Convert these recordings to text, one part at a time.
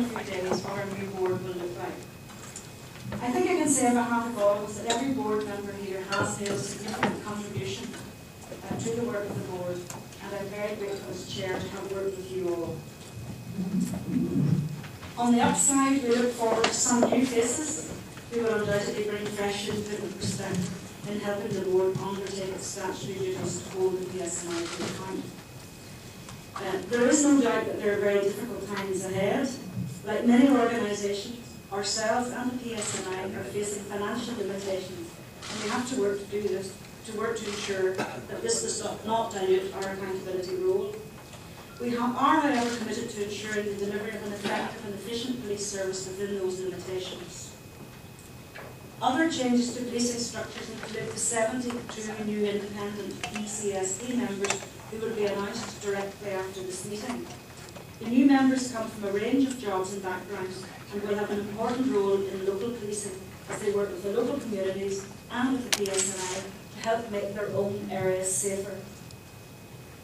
a few days what our new board will look like. I think I can say on behalf of all of us that every board member here has made a significant contribution to the work of the board, and I'm very grateful as chair to have worked with you all. On the upside, we look forward to some new faces who will undoubtedly bring fresh input and perspective in helping the board undertake its statutory duties to hold the PSNI to account. There is no doubt that there are very difficult times ahead. Like many organisations, ourselves and the PSNI are facing financial limitations, and we have to work to do this, to work to ensure that this does not dilute our accountability role. We are, however, committed to ensuring the delivery of an effective and efficient police service within those limitations. Other changes to policing structures include the 72 new independent ECSD members who will be announced directly after this meeting. The new members come from a range of jobs and backgrounds and will have an important role in local policing as they work with the local communities and with the PSNI to help make their own areas safer.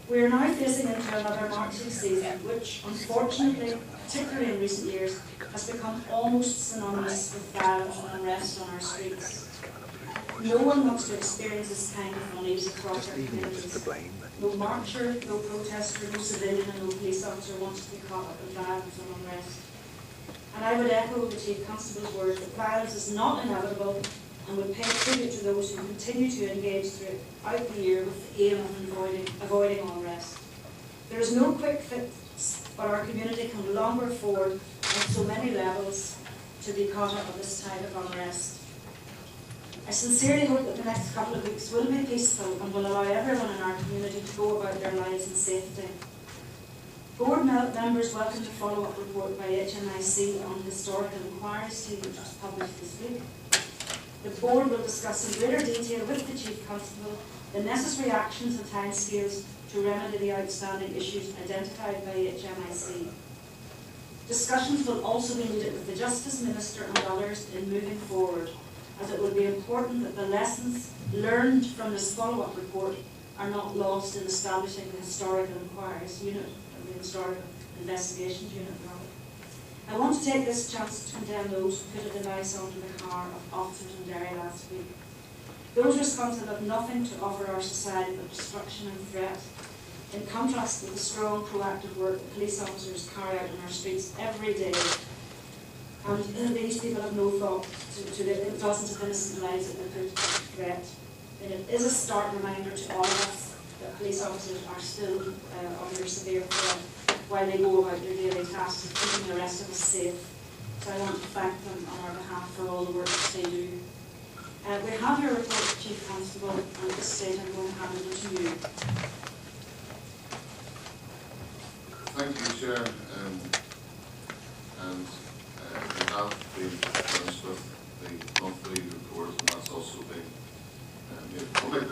We are now facing into another marching season, which, unfortunately, particularly in recent years, has become almost synonymous with violence and unrest on our streets. No one wants to experience this kind of unease across our communities. No marcher, no protester, no civilian and no police officer wants to be caught up in violence and unrest. And I would echo the Chief Constable's words that violence is not inevitable and would pay tribute to those who continue to engage throughout the year with the aim of avoiding unrest. There is no quick fix, but our community can no longer afford, on so many levels, to be caught up in this type of unrest. I sincerely hope that the next couple of weeks will be peaceful and will allow everyone in our community to go about their lives in safety. Board members welcome the follow-up report by HMIC on historical inquiries team, which was published this week. The board will discuss in greater detail with the Chief Constable the necessary actions and timescales to remedy the outstanding issues identified by HMIC. Discussions will also be needed with the Justice Minister and others in moving forward, as it will be important that the lessons learned from this follow-up report are not lost in establishing the Historical Inquiries Unit, or the Historical Investigations Unit, rather. I want to take this chance to condemn those who put a device onto the car of officers in Derry last week. Those responsible have nothing to offer our society but destruction and threat, in contrast with the strong, proactive work that police officers carry out in our streets every day. And these people have no thought to the dozens of innocent lives that they put at threat. And it is a stark reminder to all of us that police officers are still under severe threat while they go about their daily tasks of keeping the rest of us safe. So I want to thank them on our behalf for all the work that they do. We have your report, Chief Constable, and at this stage I'm going to hand over to you. Thank you, Chair. And we have been finished with the monthly report, and that's also been made public.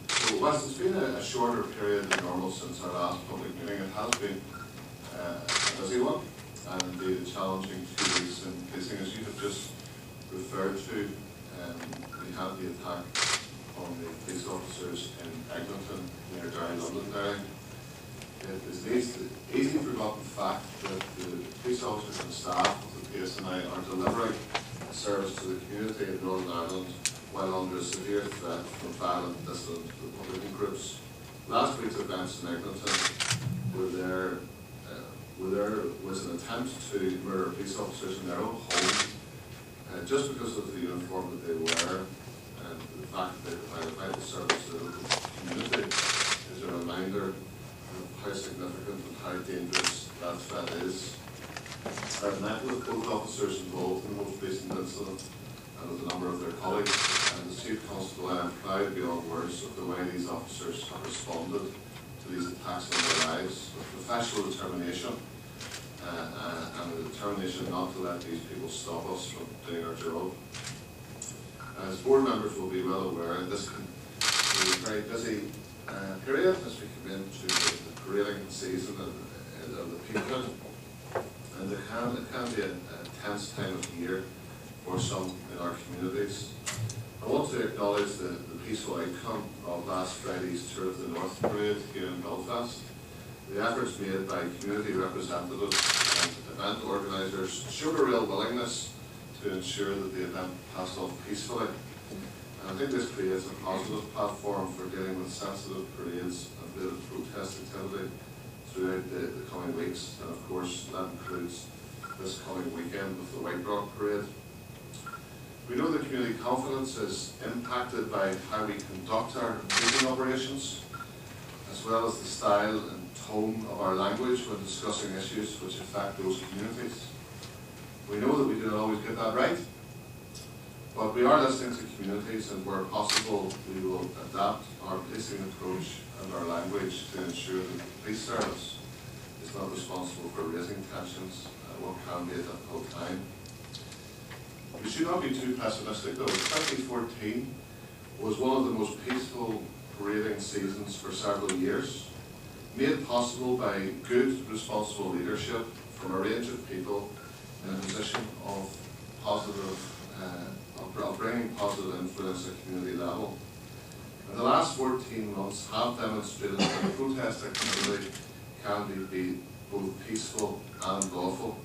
So whilst it's been a shorter period than normal since our last public meeting, it has been a busy one, and indeed a challenging 2 weeks in policing, as you have just referred to. We had the attack on the police officers in Eglinton near Derry, Londonderry. It is the easily forgotten fact that the police officers and staff of the PSNI are delivering a service to the community of Northern Ireland while under a severe threat from violent dissident Republican groups. Last week's events in Eglinton where there was an attempt to murder police officers in their own home just because of the uniform that they wear, and the fact that they provide a vital service to the local community is a reminder of how significant and how dangerous that threat is. I've met with both officers involved in the most recent incident and with a number of their colleagues, and as Chief Constable I am proud beyond words of the way these officers have responded to these attacks on their lives with professional determination and a determination not to let these people stop us from doing our job. As board members will be well aware, this can be a very busy period as we come into the grading season of the peakon, and it can be a tense time of year for some in our communities. I want to acknowledge the peaceful outcome of last Friday's Tour of the North parade here in Belfast. The efforts made by community representatives and event organisers showed a real willingness to ensure that the event passed off peacefully. And I think this creates a positive platform for dealing with sensitive parades and related protest activity throughout the coming weeks. And of course, that includes this coming weekend with the White Rock Parade. We know that community confidence is impacted by how we conduct our policing operations, as well as the style and tone of our language when discussing issues which affect those communities. We know that we don't always get that right, but we are listening to communities, and where possible we will adapt our policing approach and our language to ensure that the police service is not responsible for raising tensions at what can be a difficult time. We should not be too pessimistic though. 2014 was one of the most peaceful parading seasons for several years, made possible by good, responsible leadership from a range of people in a position of bringing positive influence at community level. And the last 14 months have demonstrated that protest activity can be both peaceful and lawful.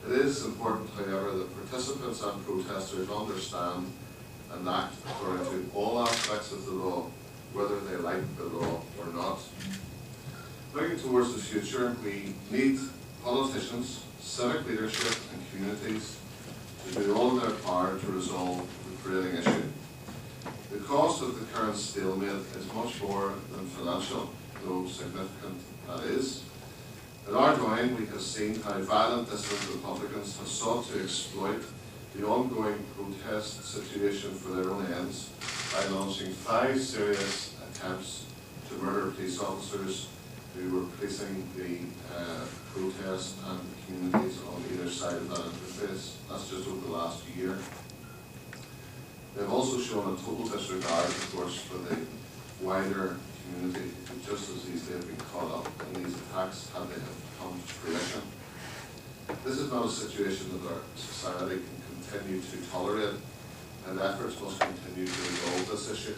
It is important, however, that participants and protesters understand and act according to all aspects of the law, whether they like the law or not. Looking towards the future, we need politicians, civic leadership and communities to do all in their power to resolve the parading issue. The cost of the current stalemate is much more than financial, though significant that is. At Ardoyne, we have seen how violent dissident Republicans have sought to exploit the ongoing protest situation for their own ends by launching 5 serious attempts to murder police officers who were policing the protests and the communities on either side of that interface. That's just over the last year. They've also shown a total disregard, of course, for the wider community who just as easily have been caught up in these attacks had they have come to fruition. This is not a situation that our society can continue to tolerate, and efforts must continue to resolve this issue.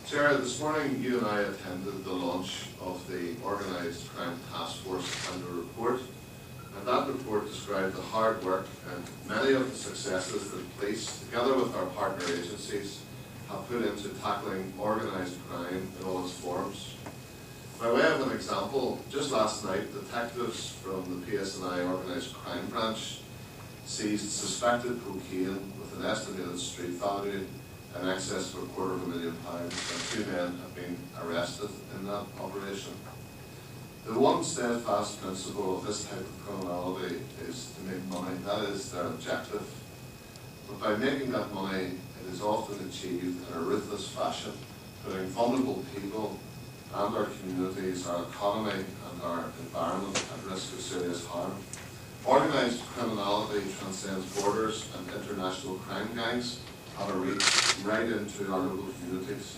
Chair, this morning you and I attended the launch of the Organised Crime Task Force Annual Report, and that report described the hard work and many of the successes that police, together with our partner agencies, have put into tackling organised crime in all its forms. By way of an example, just last night, detectives from the PSNI Organised Crime Branch seized suspected cocaine with an estimated street value in excess of £250,000, and 2 men have been arrested in that operation. The one steadfast principle of this type of criminality is to make money. That is their objective. But by making that money, it is often achieved in a ruthless fashion, putting vulnerable people and our communities, our economy and our environment at risk of serious harm. Organised criminality transcends borders, and international crime gangs have a reach right into our local communities.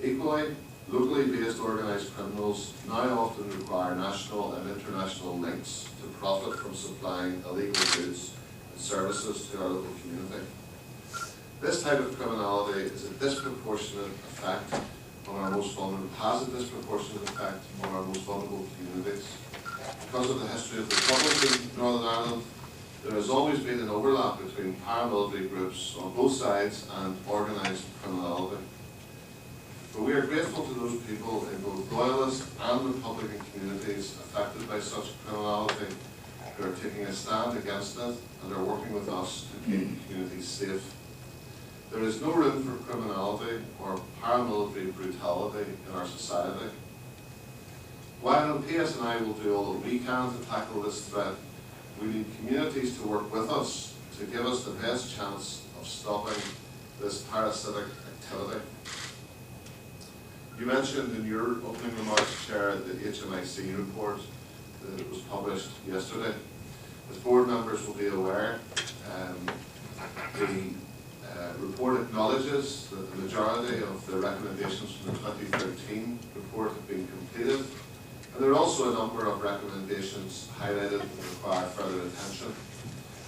Equally, locally based organised criminals now often require national and international links to profit from supplying illegal goods and services to our local community. This type of criminality is a disproportionate effect on our most vulnerable, has a disproportionate effect on our most vulnerable communities. Because of the history of the Republic in Northern Ireland, there has always been an overlap between paramilitary groups on both sides and organised criminality. But we are grateful to those people in both Loyalist and Republican communities affected by such criminality who are taking a stand against it and are working with us to keep communities safe. There is no room for criminality or paramilitary brutality in our society. While PSNI will do all that we can to tackle this threat, we need communities to work with us to give us the best chance of stopping this parasitic activity. You mentioned in your opening remarks, Chair, the HMIC report that was published yesterday. As board members will be aware, the report acknowledges that the majority of the recommendations from the 2013 report have been completed, and there are also a number of recommendations highlighted that require further attention.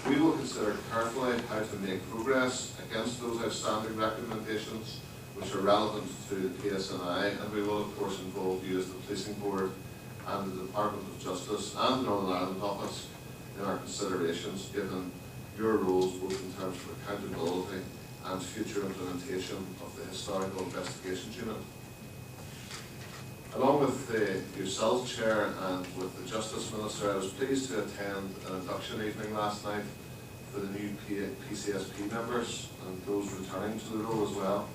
We will consider carefully how to make progress against those outstanding recommendations which are relevant to the PSNI, and we will of course involve you as the Policing Board and the Department of Justice and the Northern Ireland Office in our considerations, given your roles both in terms of accountability and future implementation of the Historical Investigations Unit. Along with yourself, Chair, and with the Justice Minister, I was pleased to attend an induction evening last night for the new PCSP members and those returning to the role as well.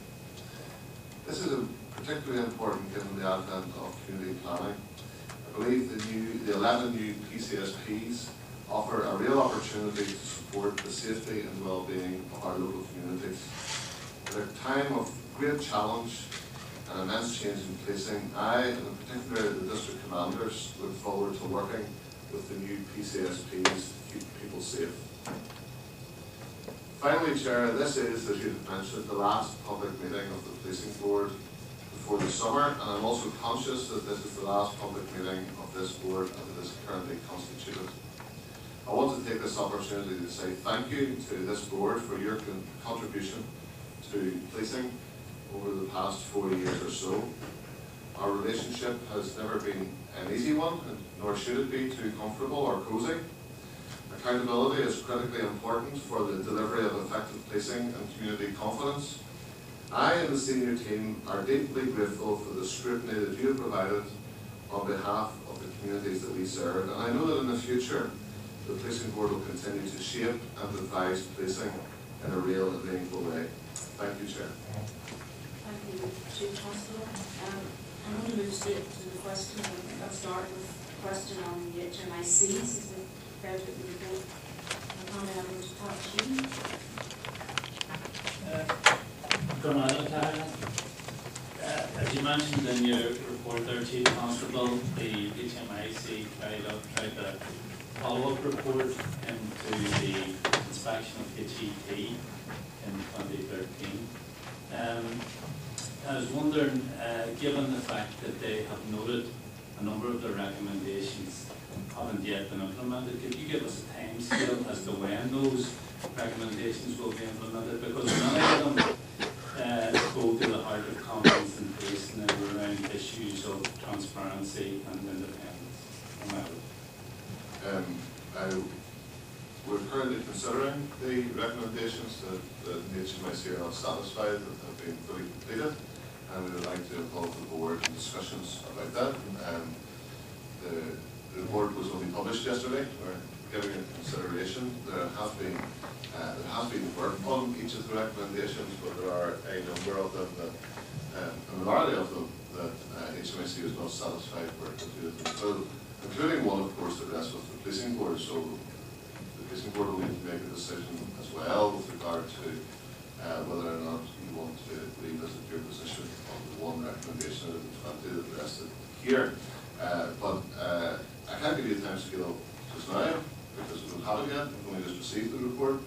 This is particularly important given the advent of community planning. I believe the 11 new PCSPs offer a real opportunity to support the safety and well-being of our local communities. At a time of great challenge and immense change in policing, I, and in particular the district commanders, look forward to working with the new PCSPs to keep people safe. Finally, Chair, this is, as you have mentioned, the last public meeting of the Policing Board before the summer, and I'm also conscious that this is the last public meeting of this board as it is currently constituted. I want to take this opportunity to say thank you to this board for your contribution to policing over the past 4 years or so. Our relationship has never been an easy one, nor should it be too comfortable or cosy. Accountability is critically important for the delivery of effective policing and community confidence. I and the senior team are deeply grateful for the scrutiny that you have provided on behalf of the communities that we serve, and I know that in the future the Policing Board will continue to shape and advise policing in a real and meaningful way. Thank you, Chair. Thank you, Chief Constable. I'm going to move straight to the question. I think I'll start with a question on the HMICs as the graduate report. I'm going to talk to you. As you mentioned in your report there, Chief Constable, the HMIC tried a follow-up report into the inspection of HET in 2013. I was wondering, given the fact that they have noted a number of their recommendations haven't yet been implemented, could you give us a time scale as to when those recommendations will be implemented? Because many of them go to the heart of confidence in policing and around issues of transparency and independence. We're currently considering the recommendations that the HMIC are not satisfied that have been fully completed, and we would like to involve the board in discussions about that. The report was only published yesterday. We're giving it consideration. There has been work on each of the recommendations, but there are a number of them that, a minority of them, that HMIC is not satisfied were completed in full, including one, of course, that rests with the Policing Board. So the Policing Board will need to make a decision as well with regard to whether or not you want to revisit your position on the one recommendation out of the 20 that rested here. But I can't give you a time scale just now because we don't have it yet. We've only just received the report.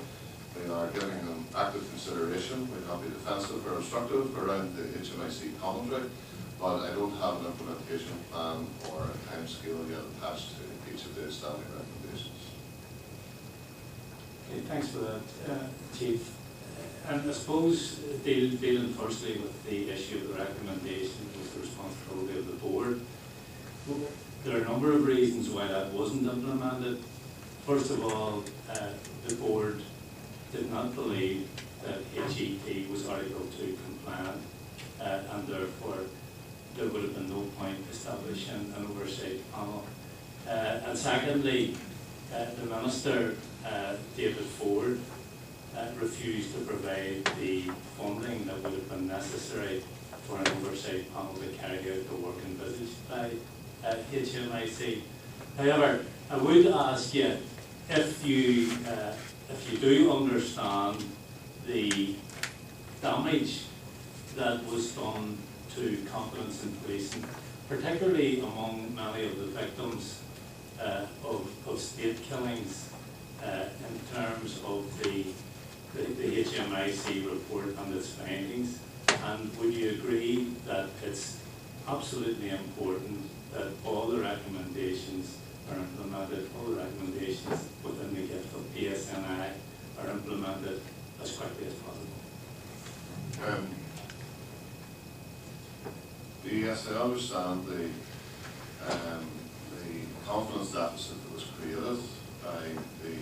We are giving them active consideration. We have be defensive or obstructive around the HMIC commentary, but I don't have an implementation plan or a time scale yet attached to each of the outstanding recommendations. Okay, thanks for that, Chief. And I suppose dealing firstly with the issue of the recommendation with the responsibility of the board, there are a number of reasons why that wasn't implemented. First of all, the board did not believe that HET was Article 2 compliant, and therefore there would have been no point establishing an oversight panel. And secondly, the Minister, David Ford, refused to provide the funding that would have been necessary for an oversight panel to carry out the work envisaged by HMIC. However, I would ask you, if you do understand the damage that was done to confidence in policing, particularly among many of the victims of state killings, in terms of the HMIC report and its findings, and would you agree that it's absolutely important that all the recommendations are implemented, all the recommendations within the gift of PSNI are implemented as quickly as possible? Yes, I understand performance deficit that was created by the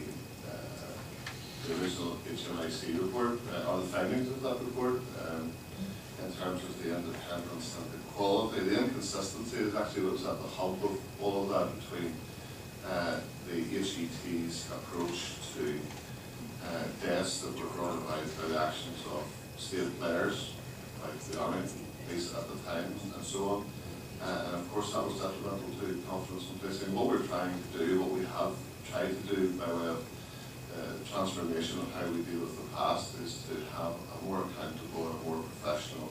original HMIC report, or the findings of that report, in terms of the independence and the quality. The inconsistency is actually what was at the hub of all of that between the HET's approach to deaths that were brought about by the actions of state players, like the Army, police at the time, and so on. And of course that was detrimental to confidence in policing. What we're trying to do, what we have tried to do by way of transformation of how we deal with the past, is to have a more accountable and a more professional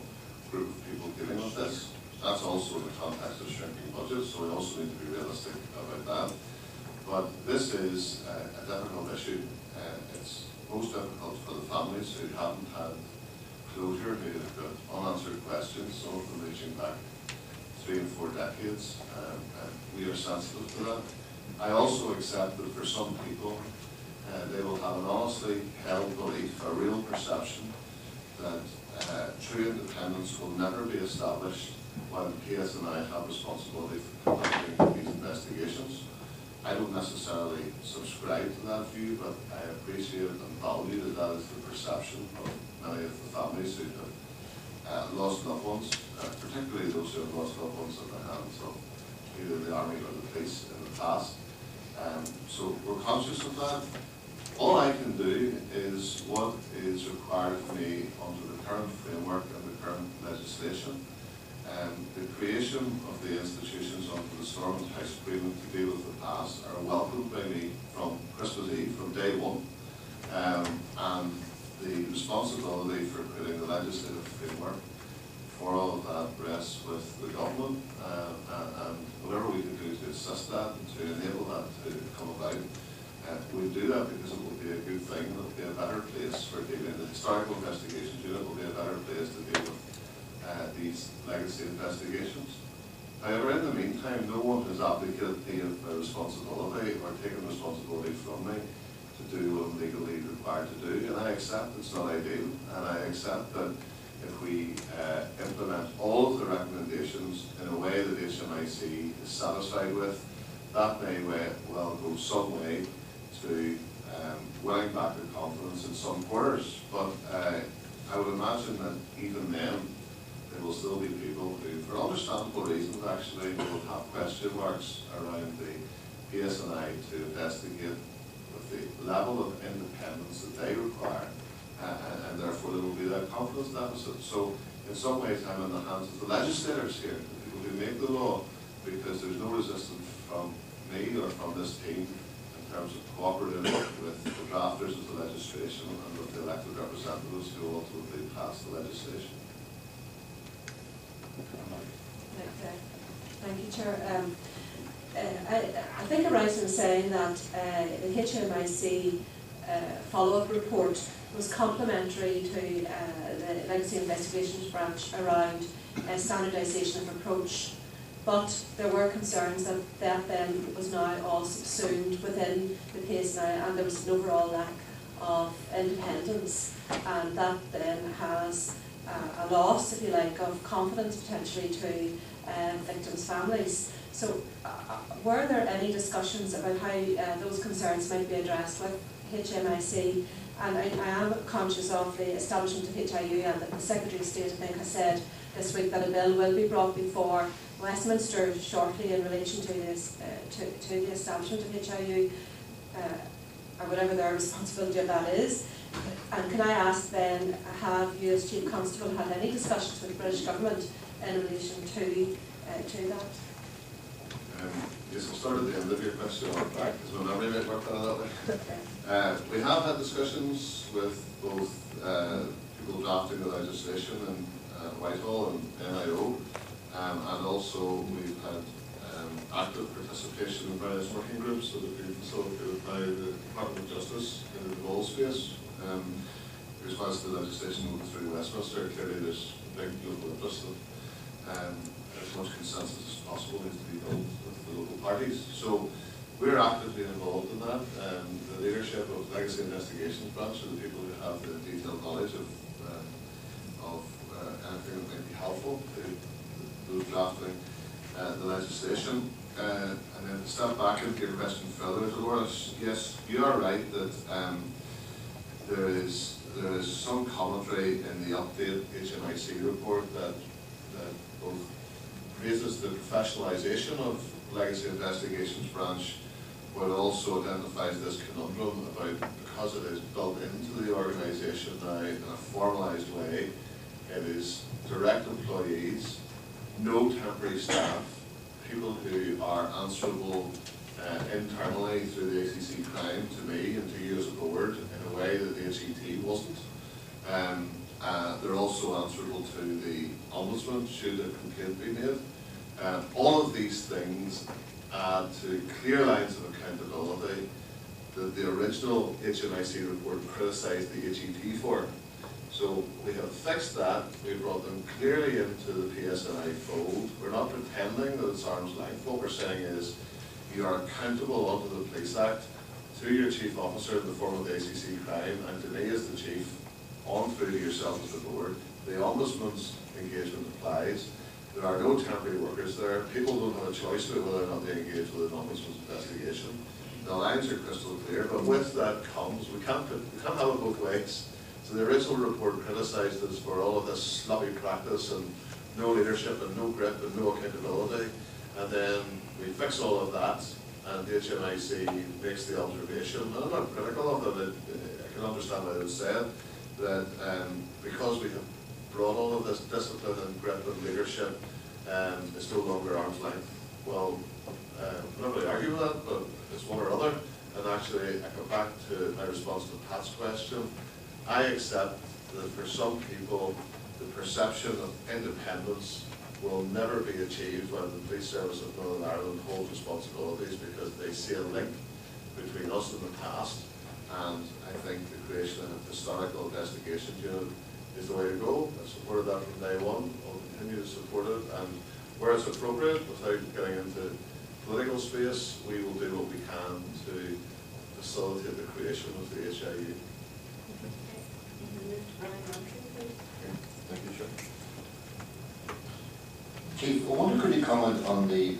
group of people dealing with this. That's also in the context of shrinking budgets, so we also need to be realistic about that. But this is a difficult issue. It's most difficult for the families who haven't had closure, who have got unanswered questions, some of them reaching back 3 and 4 decades. We are sensitive to that. I also accept that for some people, they will have an honestly held belief, a real perception, that true independence will never be established while the PSNI have responsibility for conducting these investigations. I don't necessarily subscribe to that view, but I appreciate and value that that is the perception of many of the families who have lost loved ones, particularly those who have lost loved ones at the hands of either the Army or the police in the past. So we're conscious of that. All I can do is what is required of me under the current framework and the current legislation. The creation of the institutions under the Stormont House Agreement to deal with the past are welcomed by me from Christmas Eve, from day one. And the responsibility for putting the legislative framework for all of that rests with the government, and whatever we can do to assist that and to enable that to come about. We'll do that because it will be a good thing. It will be a better place for dealing. The Historical Investigations Unit will be a better place to deal with these legacy investigations. However, in the meantime, no one has abdicated the responsibility or taken responsibility from me to do what I'm legally required to do. And I accept it's not ideal, and I accept that if we implement all of the recommendations in a way that HMIC is satisfied with, that may well go some way to winning back the confidence in some quarters. But I would imagine that even then, there will still be people who, for understandable reasons actually, will have question marks around the PSNI to investigate with the level of independence that they require, and therefore there will be that confidence deficit. So in some ways I'm in the hands of the legislators here, the people who make the law, because there's no resistance from me or from this team in terms of cooperating with the drafters of the legislation and with the elected representatives who ultimately pass the legislation. Thank you, Chair. I think I'm right in saying that the HMIC follow-up report was complementary to the Legacy Investigations Branch around standardisation of approach, but there were concerns that that then was now all subsumed within the PSNI, and there was an overall lack of independence, and that then has a loss, if you like, of confidence potentially to victims' families. So were there any discussions about how those concerns might be addressed with HMIC? And I am conscious of the establishment of HIU, and the Secretary of State, I think, has said this week that a bill will be brought before Westminster shortly in relation to this, to the establishment of HIU, or whatever their responsibility of that is. And can I ask then, have you as Chief Constable had any discussions with the British Government in relation to that? Yes, I'll start at the end of your question on back, because my memory might work that way. We have had discussions with both people drafting the legislation in Whitehall and NIO, and also we've had active participation in various working groups that have been facilitated by the Department of Justice in the law space. As well as the legislation moving through Westminster, clearly there's a big local interest that as much consensus as possible needs to be built with the local parties. So we're actively involved in that. The leadership of Legacy Investigations Branch are the people who have the detailed knowledge of anything that might be helpful to those drafting the legislation. and then to step back and give your question further, Dolores, yes, you are right that there is some commentary in the update HMIC report that both raises the professionalisation of Legacy Investigations Branch, but also identifies this conundrum about, because it is built into the organisation now in a formalised way, it is direct employees, no temporary staff, people who are answerable internally through the ACC Crime to me and to you as a board in a way that the HET wasn't. They're also answerable to the Ombudsman should a complaint be made. All of these things add to clear lines of accountability that the original HMIC report criticised the HET for. So we have fixed that, we brought them clearly into the PSNI fold. We're not pretending that it's arm's length. What we're saying is you are accountable under the Police Act to your chief officer in the form of the ACC Crime, and to me as the chief, on through to yourself as the board. The Ombudsman's engagement applies. There are no temporary workers there. People don't have a choice about whether or not they engage with an Ombudsman's investigation. The lines are crystal clear, but with that comes, we can't have it both ways. So the original report criticised us for all of this sloppy practice and no leadership and no grip and no accountability. And then we fix all of that, and the HMIC makes the observation, and I'm not critical of it, I can understand why it was said, that because we have brought all of this discipline and grip and leadership, it's no longer arm's length. Well, I'm not really arguing with that, but it's one or other. And actually, I go back to my response to Pat's question. I accept that for some people, the perception of independence will never be achieved when the Police Service of Northern Ireland holds responsibilities, because they see a link between us and the past. And I think the creation of a historical investigation unit is the way to go. I supported that from day one. I'll continue to support it, and where it's appropriate, without getting into political space, we will do what we can to facilitate the creation of the HIU. Thank you, Chair. Chief, I wonder, could you comment on the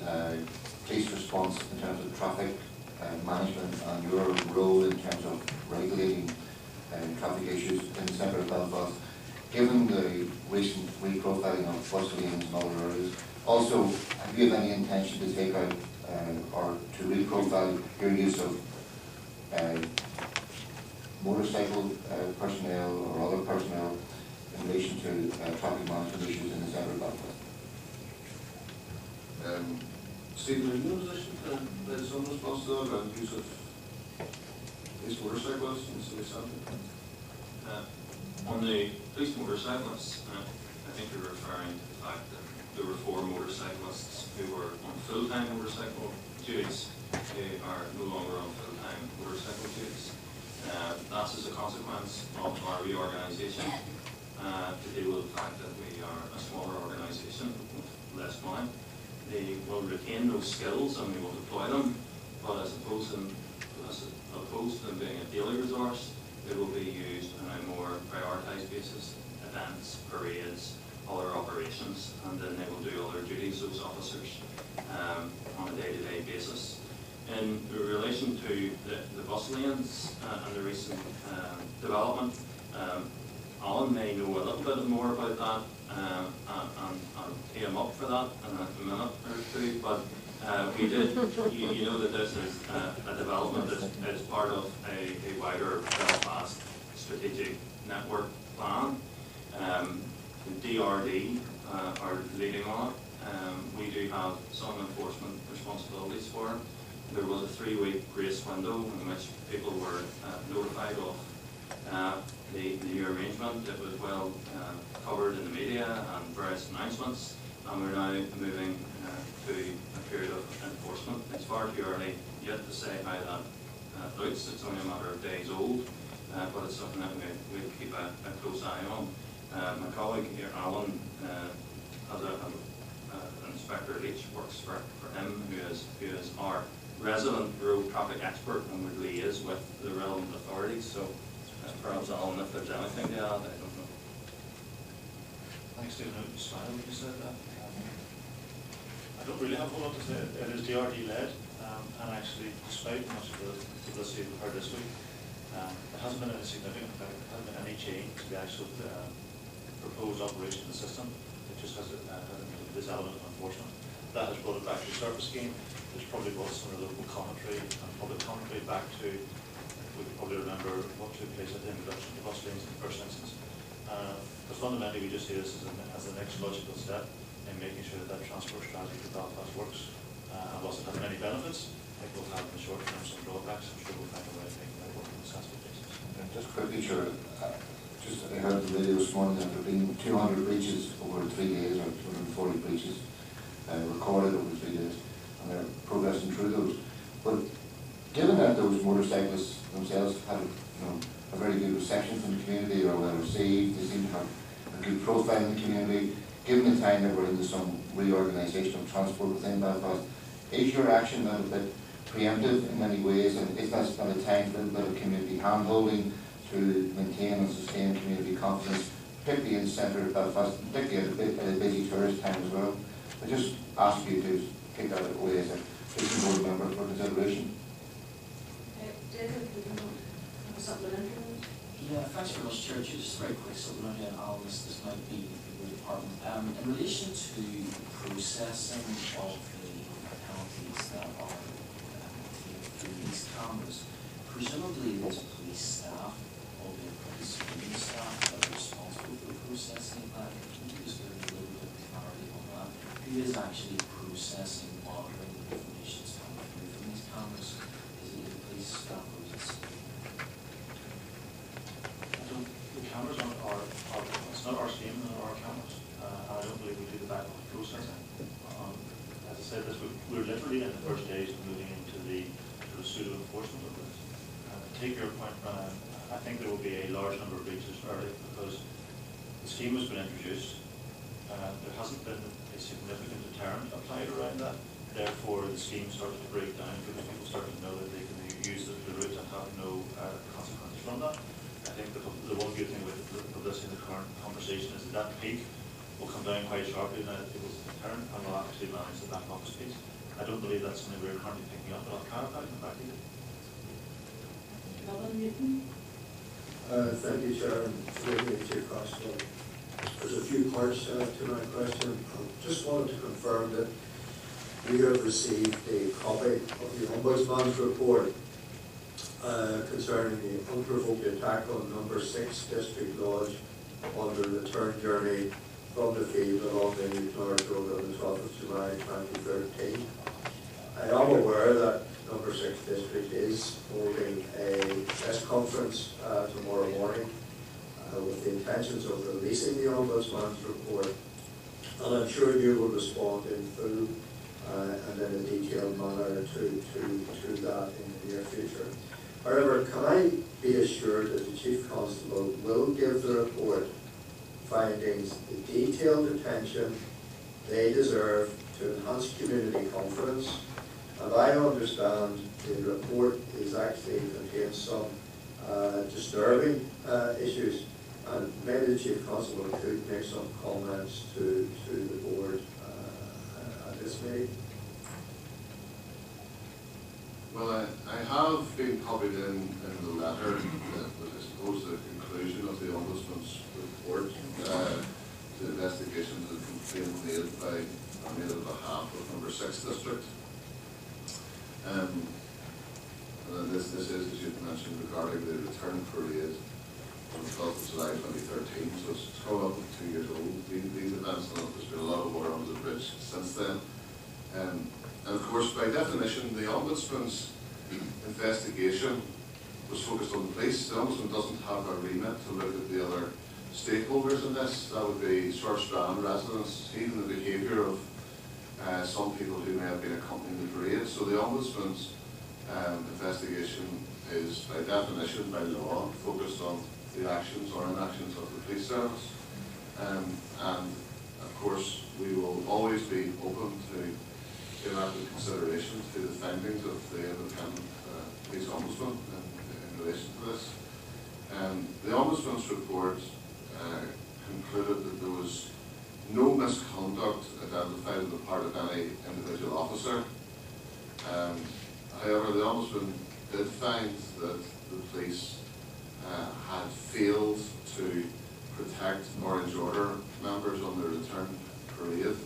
police response in terms of traffic management and your role in terms of regulating traffic issues in the centre of Belfast, given the recent reprofiling of bus lanes and other areas? Also, have you any intention to take out or to reprofile your use of motorcycle personnel or other personnel in relation to traffic management issues in the centre of Belfast? Stephen, are you in a position to provide some response to that around the use of police motorcyclists in the city centre? On the police motorcyclists, I think you're referring to the fact that there were 4 motorcyclists who were on full-time motorcycle duties who are no longer on full-time motorcycle duties. That's as a consequence of our reorganisation to deal with the fact that we are a smaller organisation with less money. They will retain those skills and we will deploy them, but as opposed to them being a daily resource, it will be used on a more prioritised basis, events, parades, other operations, and then they will do other duties, those officers, on a day-to-day basis. In relation to the bus lanes and the recent development, Alan may know a little bit more about that, and I'll tee him up for that in a minute or two, but we did, you know that this is a development that is part of a wider Belfast strategic network plan. The DRD are leading on it. We do have some enforcement responsibilities for it. There was a 3-week grace window in which people were notified of the new arrangement. It was well covered in the media and various announcements, and we're now moving to a period of enforcement. It's far too early yet to say how that looks. It's only a matter of days old, but it's something that we'll keep a close eye on. My colleague here, Alan, has an Inspector Leach, works for him, who is our resident road traffic expert and would liaise with the relevant authorities. So perhaps Alan, if there's anything to add, I don't know. Thanks, Stephen. I was smiling when you said that. I don't really have a whole lot to say. It is DRD led, and actually, despite much of the publicity we've heard this week, there hasn't been any significant effect, there hasn't been any change to the actual proposed operation of the system. It just has this element of enforcement. That has brought it back to the surface scheme. It's probably brought some of the local commentary and public commentary back to, we can probably remember what took place at the introduction of bus lanes in the first instance. But fundamentally, we just see this as the next logical step in making sure that transport strategy for Belfast works. And whilst it has many benefits, it will have in the short term some drawbacks. I'm sure we'll find a way to make that work on a sensible basis. And just quickly, sure, I heard the radio this morning that there have been 200 breaches over 3 days, or 240 breaches recorded over 3 days, and they're progressing through those. But given that those motorcyclists themselves had a very good reception from the community, or well received, they seem to have a good profile in the community, given the time that we're into some reorganisation of transport within Belfast, is your action a bit preemptive in many ways, and is that not a time for a bit of community hand-holding to maintain and sustain community confidence, particularly in the centre of Belfast, particularly at a busy tourist time as well? I just ask you to take that away as a Christian board member for consideration. David, do you want a supplementary? Yeah, thanks very much, Chair. Just very quick supplementary on all this might be the department. In relation to processing of the penalties that are through these cameras, presumably there's police staff, albeit police screening staff, that are responsible for the processing of that. Can you just give a little bit of clarity on that? Who is actually processing, monitoring the information that's coming through from these cameras? Is it the police staff or is it The cameras it's not our scheme, they're our cameras. I don't believe we do the back office processing. As I said, we're literally in the first days of moving into the sort of pseudo enforcement of this. To take your point, Brian, I think there will be a large number of breaches early because the scheme has been introduced. There hasn't been a significant deterrent applied around that. Therefore, the scheme starts to break down because people start to know that they can use the route and have no consequences from that. I think the one good thing with this in the current conversation is that peak will come down quite sharply now that people's deterrent and will actually manage the back office piece. I don't believe that's something we're currently picking up, but I'll clarify in back to you. Robin Newton? Thank you, Chair, and forgive me, Chief Constable. There's a few parts to my question. I just wanted to confirm that we have received a copy of the Ombudsman's report concerning the unprovoked attack on number 6 District Lodge on the return journey from the field along the New Norwich Road on the 12th of July 2013. I am aware that number 6 District is holding a press conference tomorrow morning with the intentions of releasing the Ombudsman's report, and I'm sure you will respond in full and in a detailed manner to that in the near future. However, can I be assured that the Chief Constable will give the report findings the detailed attention they deserve to enhance community confidence? And I understand the report is actually contains some disturbing issues, and maybe the Chief Constable could make some comments to the board at this meeting. Well, I have been copied in the letter that I suppose the conclusion of the Ombudsman's report, the investigations that have been made on behalf of number 6 District. And this is, as you mentioned, regarding the return parade on the 12th of July 2013, so it's coming up with 2 years old. These events, and there's been a lot of water under the bridge since then. And of course, by definition, the Ombudsman's investigation was focused on the police. The Ombudsman doesn't have a remit to look at the other stakeholders in this. That would be Short Strand residents, even the behaviour of some people who may have been accompanying the parade. So the Ombudsman's investigation is, by definition, by law, focused on the actions or inactions of the police service. And of course, we will always be open to give active consideration to the findings of the independent police ombudsman in relation to this. The Ombudsman's report concluded that there was no misconduct identified on the part of any individual officer. However, the Ombudsman did find that the police had failed to protect Orange Order members on their return parade.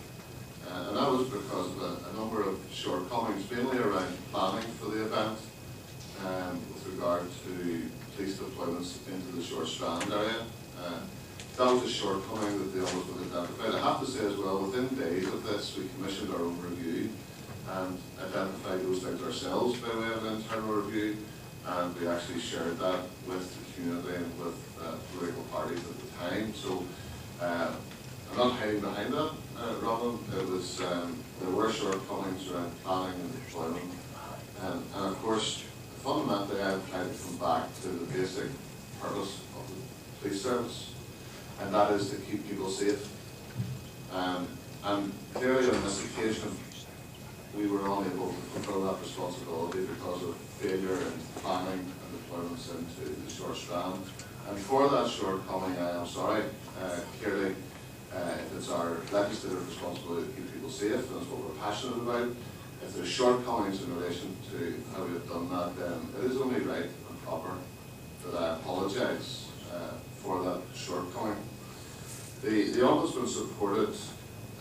And that was because of a number of shortcomings, mainly around planning for the event, with regard to police deployments into the Short Strand area. That was a shortcoming that the Ombudsman identified. I have to say as well, within days of this, we commissioned our own review and identified those things ourselves by way of an internal review, and we actually shared that with the community and with political parties at the time. So I'm not hiding behind that, Robin. It was, there were shortcomings around planning and deployment, and of course, fundamentally I've tried to come back to the basic purpose of the police service, and that is to keep people safe. And clearly on this occasion, we were unable to fulfill that responsibility because of failure in planning and deployments into the Short Strand. And for that shortcoming, I am sorry. Clearly, it's our legislative responsibility to keep people safe, and that's what we're passionate about. If there's shortcomings in relation to how we have done that, then it is only right and proper that I apologise for that shortcoming. The Ombudsman supported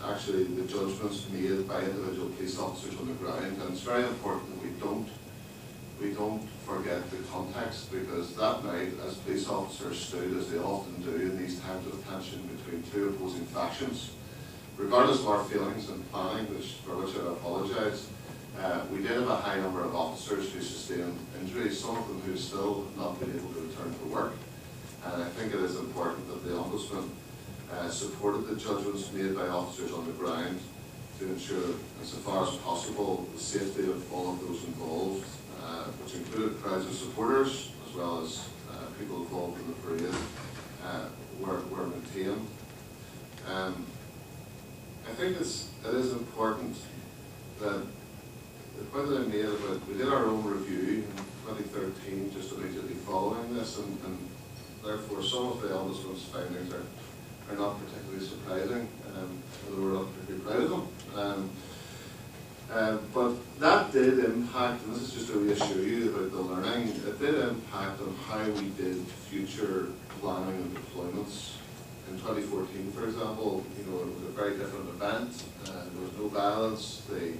actually the judgments made by individual police officers on the ground, and it's very important that we don't forget the context, because that night, as police officers stood, as they often do in these times of tension between two opposing factions, regardless of our feelings and planning, for which I apologise, we did have a high number of officers who sustained injuries, some of them who still have not been able to return to work. And I think it is important that the Ombudsman supported the judgments made by officers on the ground to ensure that, insofar as possible, the safety of all of those involved, which included crowds of supporters as well as people involved in the parade, were maintained. I think it is important that the point that I made about, we did our own review in 2013, just immediately following this, and therefore some of the Ombudsman's findings are not particularly surprising, although we're not particularly proud of them. But that did impact, and this is just to reassure you about the learning, it did impact on how we did future planning and deployments. In 2014, for example, it was a very different event. There was no violence. The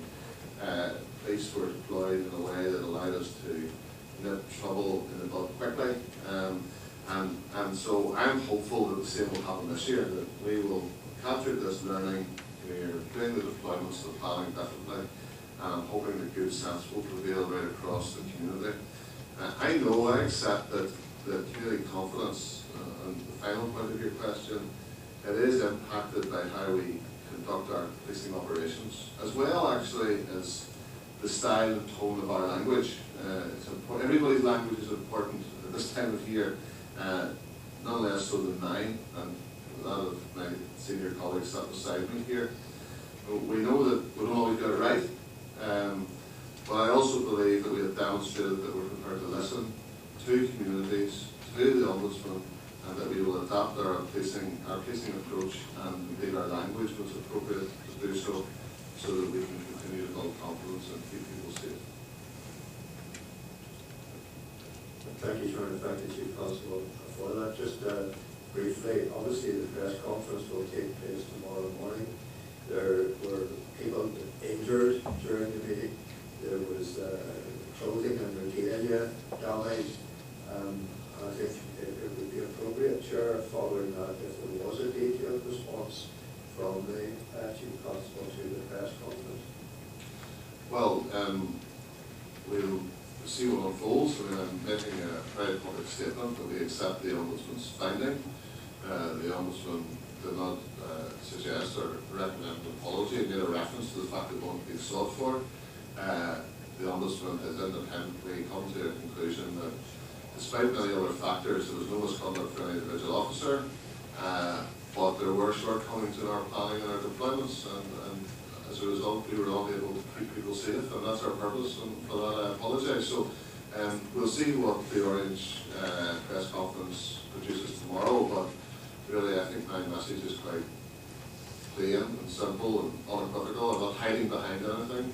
police were deployed in a way that allowed us to nip trouble in the bud quickly. And so I'm hopeful that the same will happen this year, that we will capture this learning. We're doing the deployments, the planning differently, and I'm hoping that good sense will prevail right across the community. I accept that community confidence, and the final point of your question, it is impacted by how we conduct our policing operations, as well actually as the style and tone of our language. It's important. Everybody's language is important at this time of year, none less so than mine, and a lot of my senior colleagues sat beside me here. We know that we don't always get it right, but I also believe that we have demonstrated that we're prepared to listen to communities, to the Ombudsman, and that we will adapt our policing approach and indeed our language when it's appropriate to do so, so that we can continue to build confidence and keep people safe. Thank you, Chairman. Thank you, Chief Constable, for that. Just briefly, obviously the press conference will take place tomorrow morning. There were people injured during the meeting. There was clothing and regalia damage. I think it would be appropriate, Chair, following that, if there was a detailed response from the Chief Constable to the press conference. Well, we'll see what unfolds. I'm making a very public statement that we accept the Ombudsman's finding. The Ombudsman did not suggest or recommend an apology. It made a reference to the fact that one being sought for. The Ombudsman has independently come to a conclusion that despite many other factors, there was no misconduct for any individual officer, but there were shortcomings in our planning and our deployments, and as a result, we were not able to keep people safe, and that's our purpose, and for that I apologise. So we'll see what the Orange press conference produces tomorrow, but really I think my message is quite plain and simple and unequivocal. I'm not hiding behind anything.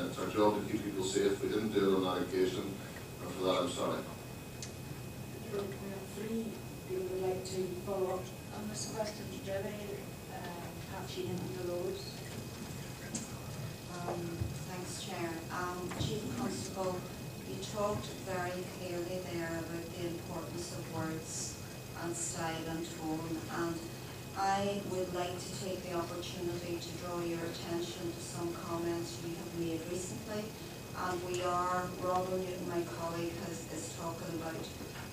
It's our job to keep people safe. We didn't do it on that occasion, and for that I'm sorry. We have three people who would like to follow up on this question. Debbie, Patchy and Dolores. Thanks, Chair. Chief Constable, you talked very clearly there about the importance of words and style and tone, and I would like to take the opportunity to draw your attention to some comments you have made recently. And Robin Newton, my colleague, is talking about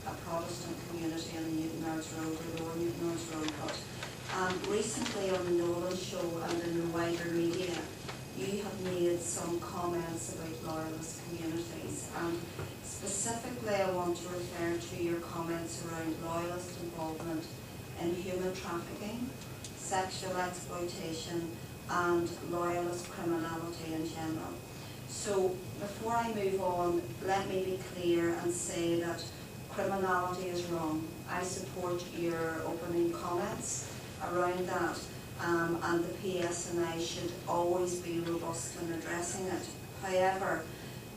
a Protestant community on the Newton Ards Road, or Lower Newton Ards Road. But recently on the Nolan Show and in the wider media, you have made some comments about loyalist communities. And specifically, I want to refer to your comments around loyalist involvement in human trafficking, sexual exploitation, and loyalist criminality in general. So before I move on, let me be clear and say that criminality is wrong. I support your opening comments around that, and the PSNI should always be robust in addressing it. However,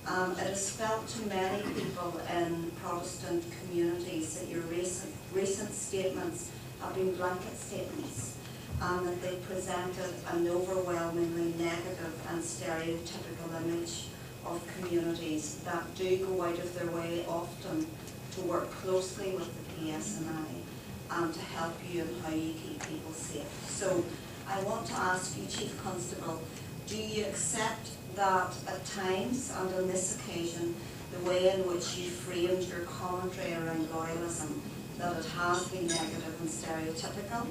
it is felt to many people in Protestant communities that your recent statements have been blanket statements, and that they presented an overwhelmingly negative and stereotypical image of communities that do go out of their way often to work closely with the PSNI and to help you in how you keep people safe. So I want to ask you, Chief Constable, do you accept that at times, and on this occasion, the way in which you framed your commentary around loyalism, that it has been negative and stereotypical?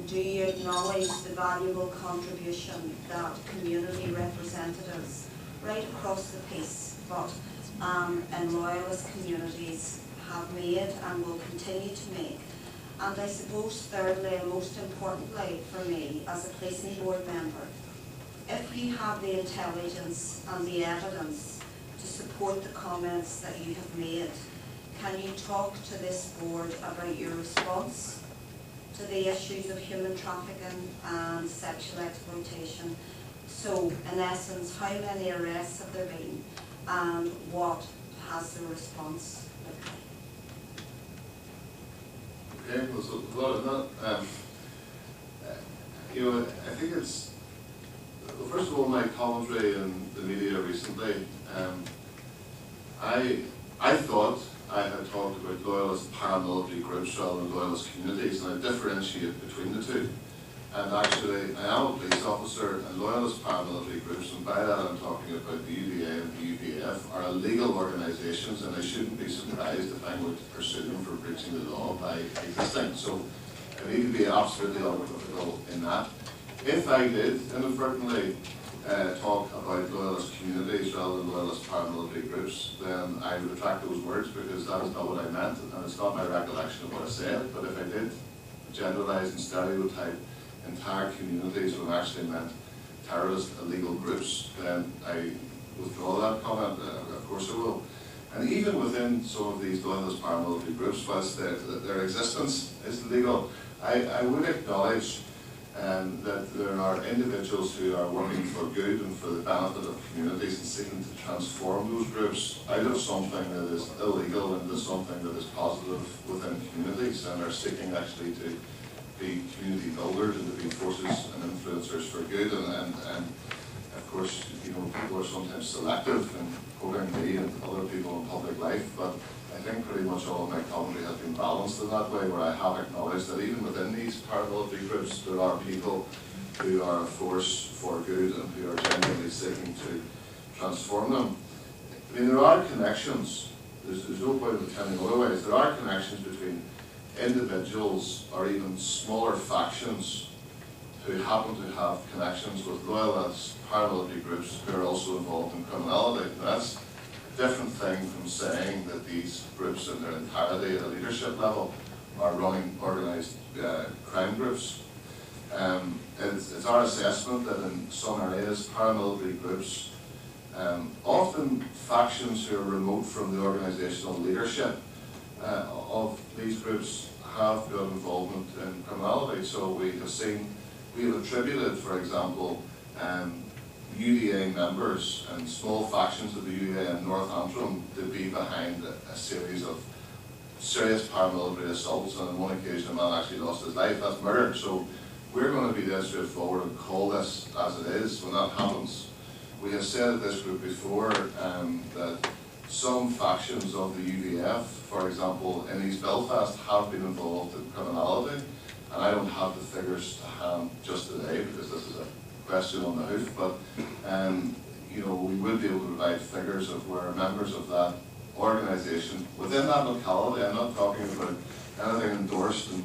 Do you acknowledge the valuable contribution that community representatives right across the piece, but in loyalist communities have made and will continue to make? And I suppose thirdly and most importantly for me as a policing board member, if you have the intelligence and the evidence to support the comments that you have made, can you talk to this board about your response to the issues of human trafficking and sexual exploitation? So, in essence, how many arrests have there been, and what has the response looked like? Okay, well, so a lot of that. I think it's, well, first of all, my commentary in the media recently, I thought I had talked about loyalist paramilitary groups rather than loyalist communities, and I differentiate between the two. And actually, I am a police officer, and loyalist paramilitary groups, and by that I'm talking about the UVA and the UVF, are illegal organisations, and I shouldn't be surprised if I'm going to pursue them for breaching the law by existing. So I need to be absolutely unequivocal in that. If I did inadvertently talk about loyalist communities rather than loyalist paramilitary groups, then I would retract those words, because that is not what I meant, and it's not my recollection of what I said. But if I did generalise and stereotype entire communities when I actually meant terrorist illegal groups, then I withdraw that comment. Of course I will. And even within some of these loyalist paramilitary groups, whilst their existence is legal, I would acknowledge that there are individuals who are working for good and for the benefit of communities and seeking to transform those groups out of something that is illegal into something that is positive within communities, and are seeking actually to be community builders and to be forces and influencers for good. And of course, people are sometimes selective in quoting me and other people in public life, but I think pretty much all of my commentary has been balanced in that way, where I have acknowledged that even within these paramilitary groups, there are people who are a force for good and who are genuinely seeking to transform them. I mean, there are connections. There's no point in telling otherwise. There are connections between individuals or even smaller factions who happen to have connections with loyalist paramilitary groups who are also involved in criminality. And that's a different thing from saying that these groups in their entirety at a leadership level are running organised crime groups. It's our assessment that in some areas paramilitary groups, often factions who are remote from the organisational leadership of these groups, have got involvement in criminality. So we have seen We have attributed, for example, UDA members and small factions of the UDA in North Antrim to be behind a series of serious paramilitary assaults, and on one occasion a man actually lost his life. That's murder. So we're going to be dead straightforward and call this as it is when that happens. We have said at this group before that some factions of the UDF, for example, in East Belfast, have been involved in criminality, and I don't have the figures to hand just today because this is a question on the hoof, but you know, we would be able to provide figures of where members of that organisation within that locality, I'm not talking about anything endorsed in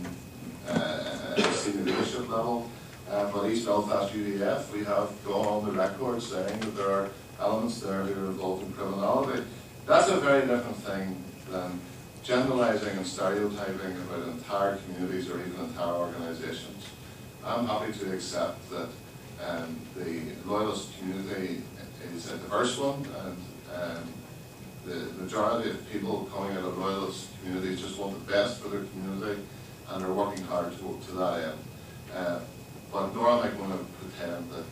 senior leadership level, but East Belfast UDF, we have gone on the record saying that there are elements there who are involved in criminality. That's a very different thing than generalising and stereotyping about entire communities or even entire organisations. I'm happy to accept that the Loyalist community is a diverse one, and the majority of people coming out of Loyalist communities just want the best for their community and are working hard to that end. But nor am I going to pretend that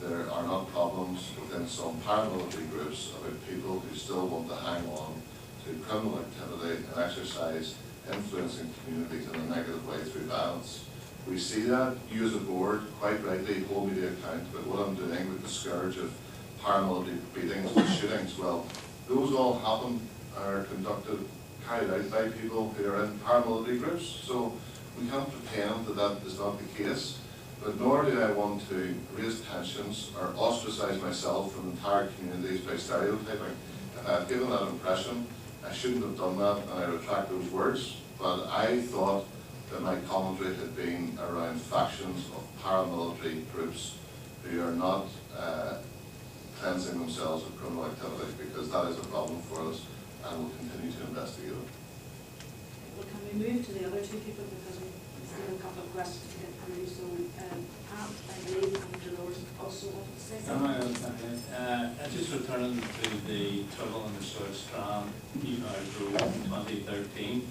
there are not problems within some paramilitary groups about people who still want to hang on to criminal activity and exercise influencing communities in a negative way through violence. We see that. You as a board quite rightly hold me to account about what I'm doing with the scourge of paramilitary beatings and shootings. Well, those all happen, are conducted, carried out by people who are in paramilitary groups. So we can't pretend that that is not the case. But nor do I want to raise tensions or ostracize myself from entire communities by stereotyping. If I have given that impression, I shouldn't have done that, and I retract those words. But I thought that my commentary had been around factions of paramilitary groups who are not cleansing themselves of criminal activity, because that is a problem for us, and we'll continue to investigate it. Well, can we move to the other two people, because we still have a couple of questions to get through. So Pat, I believe, and Dolores also wanted to say something. Just returning to the trouble in the Short Strand, Road in 2013,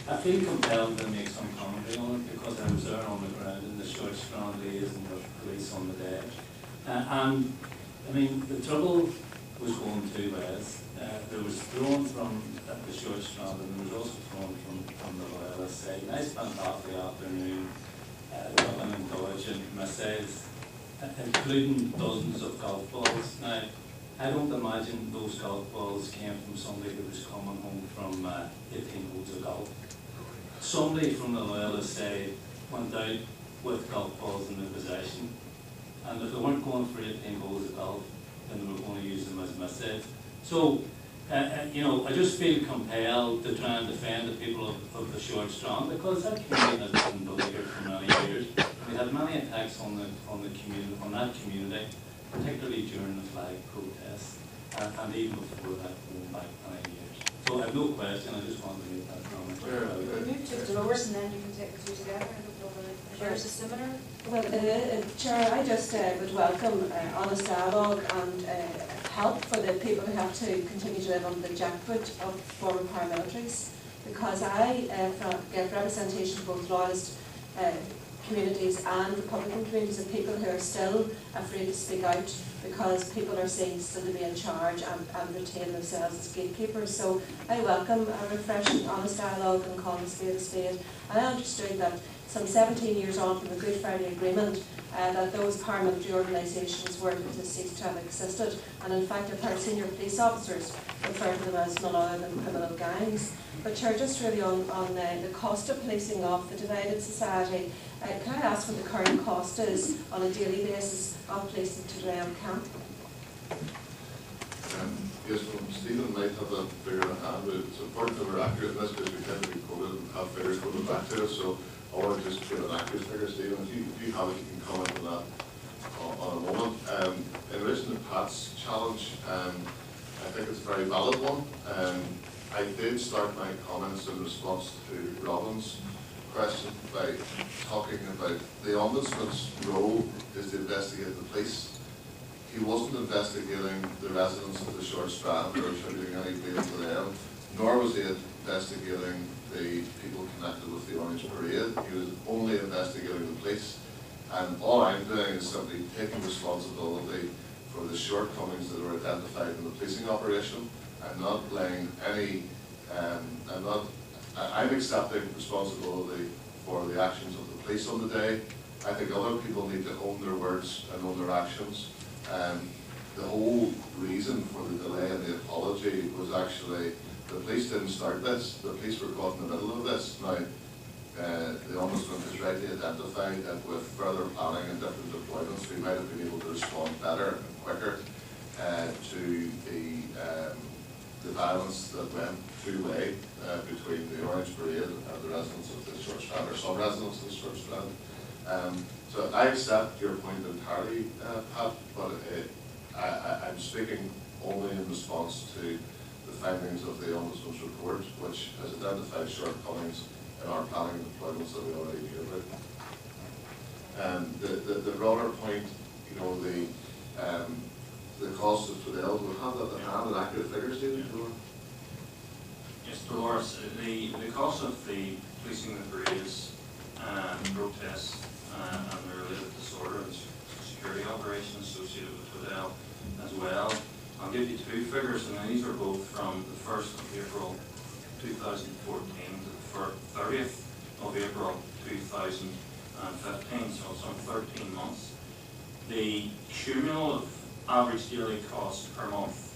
I feel compelled to make some commentary on it because I was there on the ground in the Short Strand days and the police on the day. And I mean, the trouble was going two ways. There was thrown from the Short Strand, and there was also thrown from the Loyalist side. And I spent half the afternoon looking and dodging missiles, including dozens of golf balls. Now, I don't imagine those golf balls came from somebody who was coming home from 18 holes of golf. Somebody from the Loyalist side went out with golf balls in their possession, and if they weren't going for 18 holes of golf, then they were going to use them as missiles. So, you know, I just feel compelled to try and defend the people of the Short Strand, because that community has been beleaguered for many years. We had many attacks on that community, particularly during the flag protests, and even before that, going back 9 years. So I have no question. I just wanted to make that comment. We'll move to Dolores, and then you can take the two together. There's a similar. Well, Chair, I just would welcome honest dialogue and help for the people who have to continue to live under the jackboot of former paramilitaries, because I get representation of both Loyalist communities and Republican communities of people who are still afraid to speak out because people are seen still to be in charge and retain themselves as gatekeepers. So I welcome a refreshing, honest dialogue and calling a spade a spade. And I understood that some 17 years on from the Good Friday Agreement, that those paramilitary organisations were to cease to have existed. And in fact, I've heard senior police officers refer to them as none other than criminal gangs. But Chair, just really on the cost of policing of the divided society, can I ask what the current cost is on a daily basis of policing today on camp? Yes, well, Stephen might have that figure in hand, but it's important that we're accurate in this because we tend to be quoted and have figures quoted back to us. So I want to just give an accurate figure, Stephen. If you have it, you can comment on that on a moment. In relation to Pat's challenge, I think it's a very valid one. I did start my comments in response to Robin's question by talking about the Ombudsman's role is to investigate the police. He wasn't investigating the residents of the Short Strand or attributing any blame to them, nor was he investigating the people connected with the Orange Parade. He was only investigating the police. And all I'm doing is simply taking responsibility for the shortcomings that are identified in the policing operation. I'm not laying any, I'm accepting responsibility for the actions of the police on the day. I think other people need to own their words and own their actions. The whole reason for the delay in the apology was actually the police didn't start this. The police were caught in the middle of this. Now, the Ombudsman has rightly identified that with further planning and different deployments, we might have been able to respond better and quicker to the violence that went two-way between the Orange Parade and the residents of the Short Strand, or some residents of the Short Strand. So I accept your point entirely, Pat, but I'm speaking only in response to the findings of the Ombudsman's report, which has identified shortcomings in our planning and deployments that we already knew about. The broader point, you know, the cost of Tridel, do we have that at hand, and accurate figures, David? Yes, Dolores, the cost of the policing the parades, protests, and the related disorder and security operations associated with Tridel as well. I'll give you two figures, and these are both from the 1st of April 2014 to the 30th of April 2015, so some 13 months. The cumulative average daily cost per month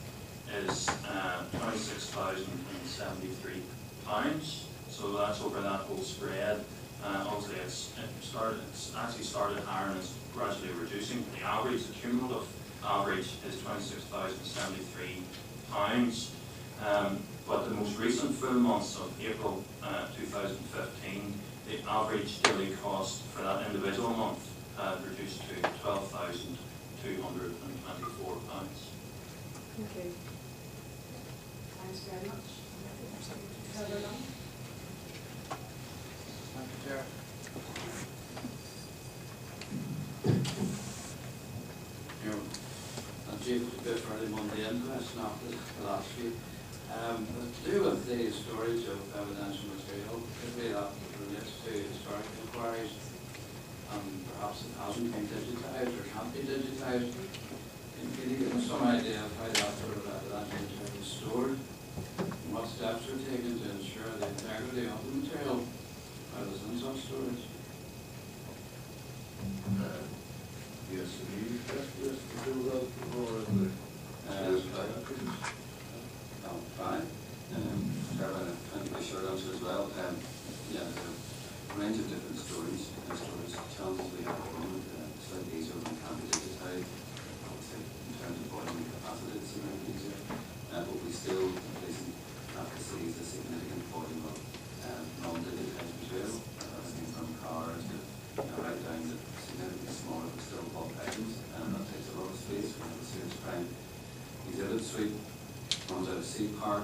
is £26,073. So that's over that whole spread. Obviously, it's actually started higher and it's gradually reducing. The average, the cumulative average, is £26,073. But the most recent full months of April 2015, the average daily cost for that individual month reduced to £12,224. Thank you. Thanks very much. Thank you, Chair. Chief, it's a bit fairly mundane question after the last week. To do with the storage of evidential material, particularly that relates to historic inquiries, perhaps it hasn't been digitised or can't be digitised. Can you give us some idea of how that sort of evidential material is stored? And what steps are taken to ensure the integrity of the material while it's in such storage? Yes, and you just to do that more in the no, fine. Chairman, thank you for the short answer as well. Yeah, there's a range of different storage challenges we have at the moment. Slightly easier when it can be digitised. Obviously, in terms of volume and capacity, it's a little easier. But we still, have to see a significant volume of non-digitized material, everything from cars to right down to significantly smaller but still bulk items, and that takes a lot of space. We have a serious crime exhibit suite, runs out of C Park.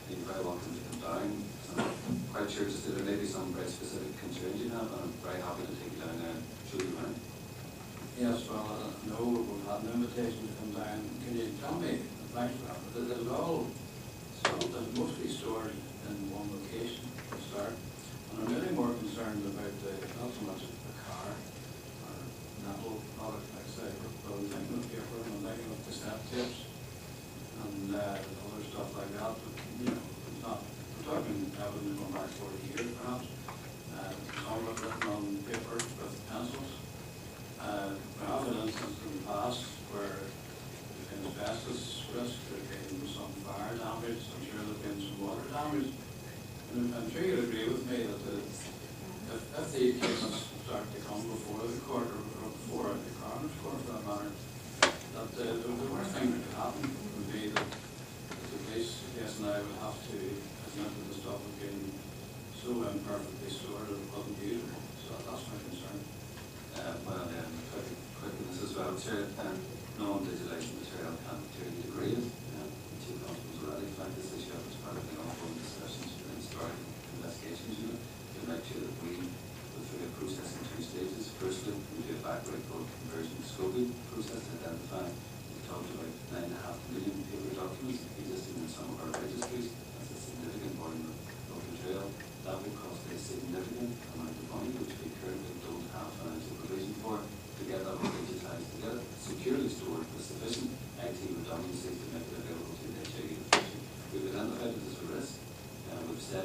You're very welcome to come down. So I'm quite sure just that there may be some very specific concerns you have, and I'm very happy to take you down there and show you around. Yes, well, no, we've had an invitation to come down. Can you tell me, thanks for that, but there's all, so there's mostly stored in one location to start. And I'm really more concerned about not so much the car or metal product, like say, but I'm thinking of paper, and I'm thinking of the step tips and other stuff like that. But, you know, it's not, we're talking probably going back 40 years perhaps. Some of it written on paper with pencils. We have an instance in the past where there's been asbestos risk, there's been some fire damage, I'm sure there's been some water damage. And I'm sure you'd agree with me that if these cases start to come before the court or before the coroner's court for that matter, that the worst thing that could happen would be that the police, yes, and I would have to admit that the stuff was being so imperfectly stored that it wasn't usable. So that's my concern. Quick in this as well, Chair, non-digitized material can clearly degrade. The Chief Constable's already flagged this issue up as part of the ongoing discussions within the Historic Investigations Unit to make sure that we go through a process in two stages. Firstly, we do a backward code conversion scoping process to identify, we talked about 9.5 million paper documents existing in some of our registries. That's a significant volume of material. That will cost a significant amount of money, which we currently don't have financial provision for.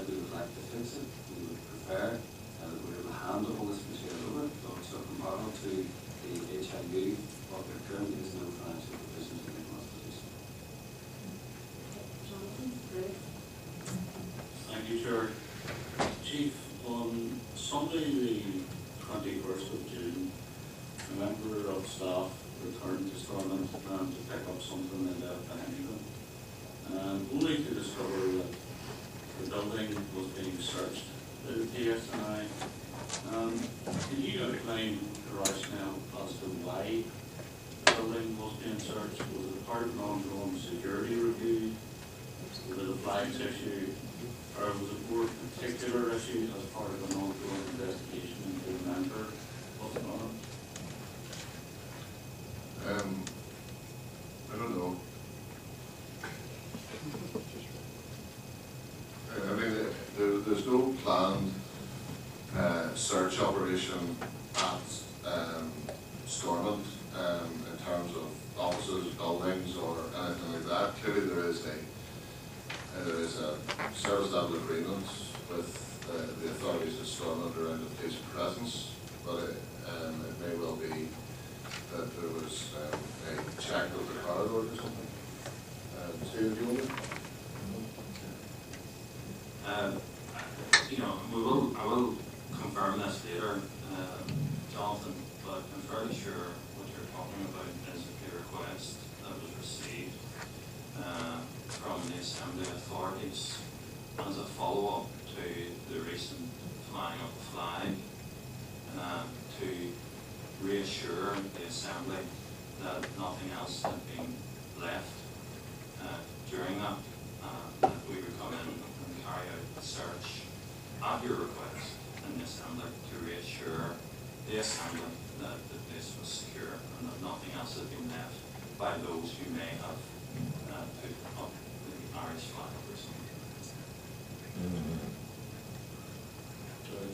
said we would like to fix it. We would prefer that we were able to hand all this material over, but so comparable to the HIU, what there currently is no financial provision to make us produce. Jonathan, Greg? Thank you, Chair. Chief, on Sunday, the 21st of June, a member of staff returned to Stormont to pick up something in the Hennington, only to discover that the building was being searched by the PSNI. Can you outline the rationale as to why the building was being searched? Was it part of an ongoing security review? Was it a flags issue? Or was it more particular issue as part of an ongoing investigation into the member? What's going on? I don't know. I mean, there's no planned search operation at Stormont in terms of offices, buildings, or anything like that. Clearly, there is a service level agreement with the authorities at Stormont around the police presence, but it may well be that there was a check of the corridor or something. Steve, do you want to? I will confirm this later, Jonathan, but I'm fairly sure what you're talking about is a request that was received from the Assembly authorities as a follow-up to the recent flying of the flag to reassure the Assembly that nothing else had been left during that we would come in and carry out a search at your request in the Assembly to reassure the Assembly that the place was secure and that nothing else had been left by those who may have put up the Irish flag or something.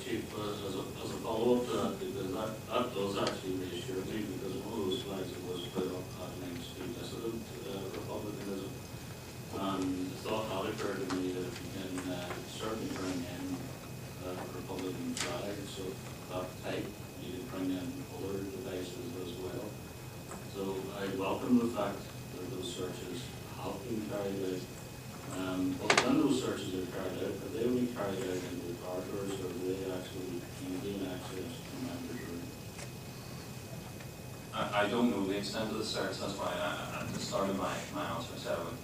Chief, as a follow-up to that, because that does actually reassure me, because one of those flags that was put up had links to dissident republicanism. And the thought had occurred to me that if you can certainly bring in Republican flags of that type, you could bring in other devices as well. So I welcome the fact that those searches have been carried out. But when those searches are carried out, are they only carried out in the corridors, or do they actually gain access to members' rooms? I don't know the extent of the search, that's why at the start of my answer I said I would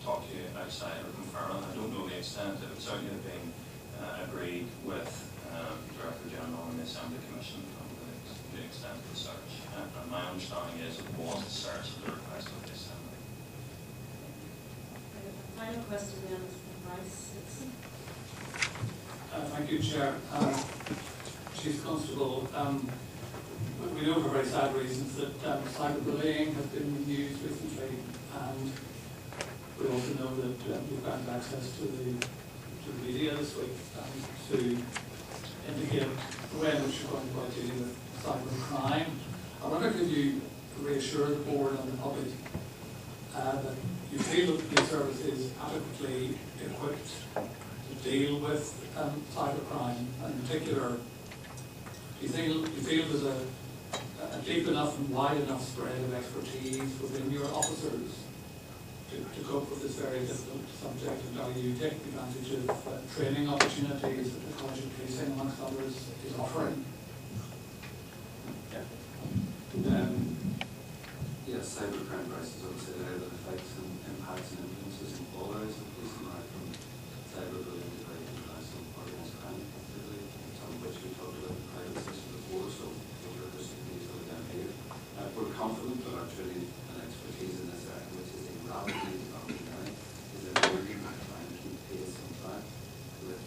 talk to you outside or confirm it. I don't know the extent. It would certainly have been agreed with the Director General and the Assembly Commission on the extent of the search. And my understanding is it was a search at the request of the Assembly. Final question then is from Bryce Simpson. Thank you, Chair. Chief Constable, we know for very sad reasons that cyberbullying has been used recently, and we also know that you've got access to the media this week to indicate the way in which you're going to be dealing with cyber crime. I wonder, could you reassure the board and the public that you feel that the police service is adequately equipped to deal with cybercrime, and in particular, do you feel there's a deep enough and wide enough spread of expertise within your officers to cope with this very difficult subject, and are you taking advantage of training opportunities that the College of Policing, amongst others, is offering? Yes, cybercrime prices obviously have effects and impacts and influences in all areas of policing, right from cyberbullying to very international organised crime, particularly some of which we talked about in the private system before, so we're just easily down here. We're confident that our training and expertise in this area, which is a rapidly developing area, is a very good trying to keep pace on track with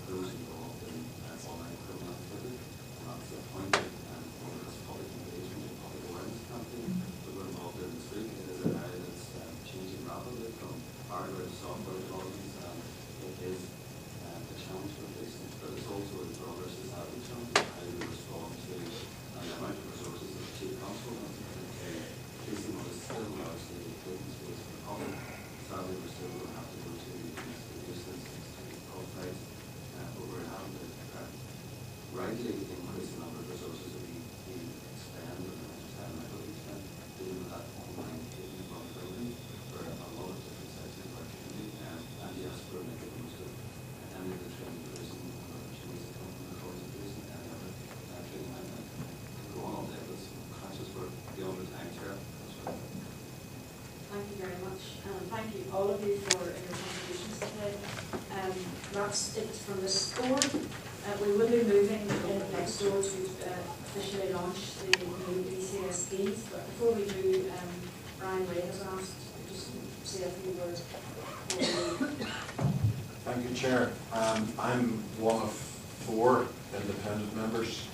those involved in online criminal activity. And that's the point of this public engagement and public awareness campaign that we're involved in this week. It is an area that's changing rapidly from hardware to software developments, and it is a challenge for policing, but it's also a progress is having challenge how we respond to the amount of resources that the Chief Constable has into policing what is still largely a open space for the public. Sadly, we're still going to have to go to these instances to call fights in your contributions today. That's it from this board. We will be moving in next door to officially launch the new BCSDs, but before we do, Brian Ray has asked to just say a few words. Thank you, Chair. I'm one of 4 independent members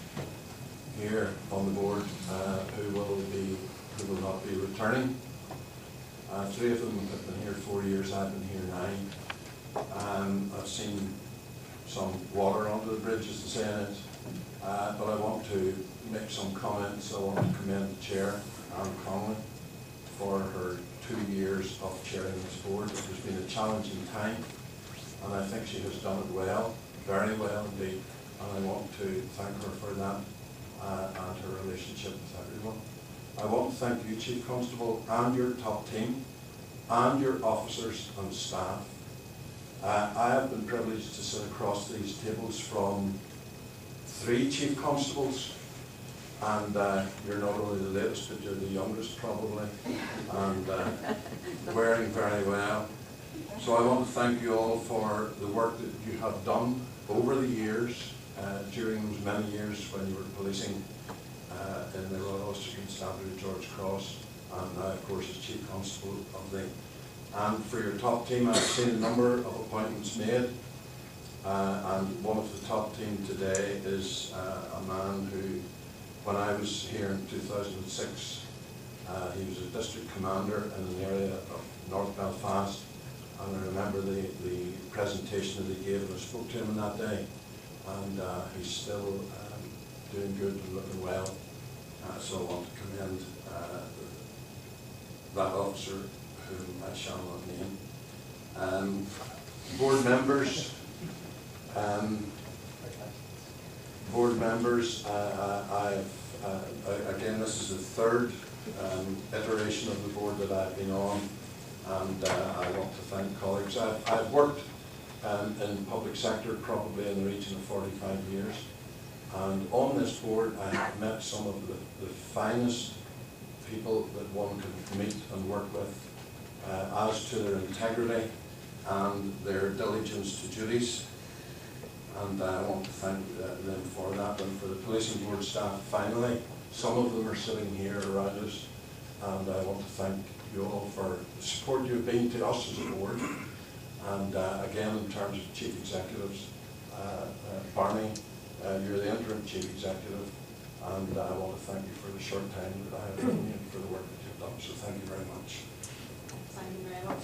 here on the board who will not be returning. 3 of them have been here 4 years. I've been here 9. I've seen some water under the bridge, as the saying is, but I want to make some comments. I want to commend the Chair, Anne Conley, for her 2 years of chairing this board. It has been a challenging time, and I think she has done it well, very well indeed, and I want to thank her for that and her relationship with everyone. I want to thank you, Chief Constable, and your top team, and your officers and staff. I have been privileged to sit across these tables from 3 Chief Constables, and you're not only the latest, but you're the youngest probably, and wearing very well. So I want to thank you all for the work that you have done over the years, during those many years when you were policing in the Royal Ulster Constabulary George Cross, and now of course as Chief Constable of the. And for your top team, I've seen a number of appointments made, and one of the top team today is a man who, when I was here in 2006, he was a district commander in an area of North Belfast, and I remember the presentation that he gave, and I spoke to him on that day, and he's still doing good and looking well, so I want to commend that officer, whom I shall not name. Board members, again, this is the 3rd iteration of the board that I've been on, and I want to thank colleagues. I've worked in the public sector probably in the region of 45 years, and on this board I have met some of the finest people that one can meet and work with, as to their integrity and their diligence to duties, and I want to thank them for that. And for the policing board staff, finally, some of them are sitting here around us, and I want to thank you all for the support you've been to us as a board. And again, in terms of chief executives, Barney, you're the interim chief executive, and I want to thank you for the short time that I have known you and for the work that you've done. So thank you very much. Thank you very much.